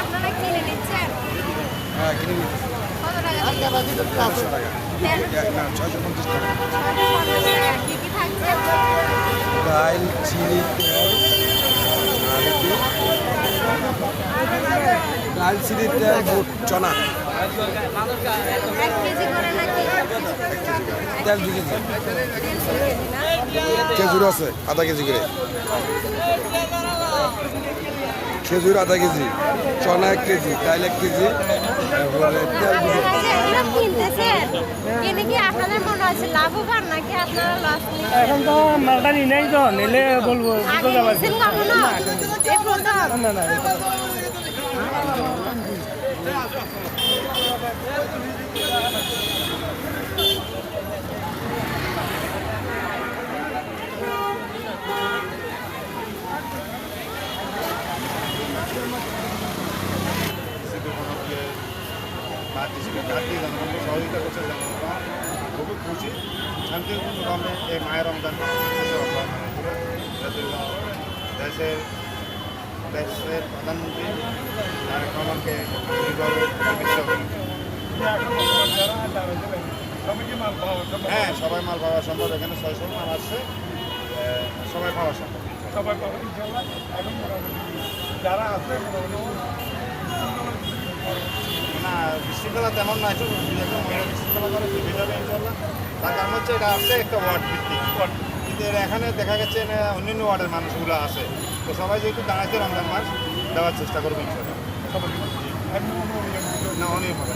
আপনারা কিনে নিচ্ছেন? হ্যাঁ, কিনে নিচ্ছি। কত টাকা? 500 টাকা। না, 650 টাকা। 650 টাকা। কি কি থাকছে? ডাল, চিনি, তেল, আর কি? ডাল, চিনি, তেল, বুট, চনা। 1 কেজি করে নাকি? তেল 2 কেজি। 1.5 কেজি না? খেজুর আছে আধা কেজি করে। খেজুর আধা কেজি, চনা 1 কেজি, ডাল 1 কেজি, তারপরে তেল 2 কেজি। আপনারা যে এগুলো কিনতেছেন, কিনে কি আপনাদের মনে হচ্ছে লাভবান নাকি আপনারা লস নিচ্ছেন? এখন তো মালটা নি নাই তো নিলে বলবো আগে নিছেন কখনো? এই প্রথম? না না সহযোগিতা করছে খুবই খুশি শান্তিপূর্ণভাবে এই মায়ের রমজান দেশের দেশের প্রধানমন্ত্রী তারেক রহমানকে হ্যাঁ সবাই মাল পাওয়া সম্ভব এখানে 600 মাল আসছে সবাই পাওয়া সম্ভব সবাই পাবো ইনশাআল্লাহ। এখন যারা আছে না বিশৃঙ্খলা তেমন না একটু মহিলা বিশৃঙ্খলা করে যাবে ইনশাল্লাহ তার কারণ হচ্ছে এটা আসছে একটা ওয়ার্ড ভিত্তিক কিন্তু এখানে দেখা গেছে অন্যান্য ওয়ার্ডের মানুষগুলো আছে তো সবাই যেহেতু দাঁড়াচ্ছে রমজান মাস দেওয়ার চেষ্টা করবো ইনশাল্লাহ না অনেক হবে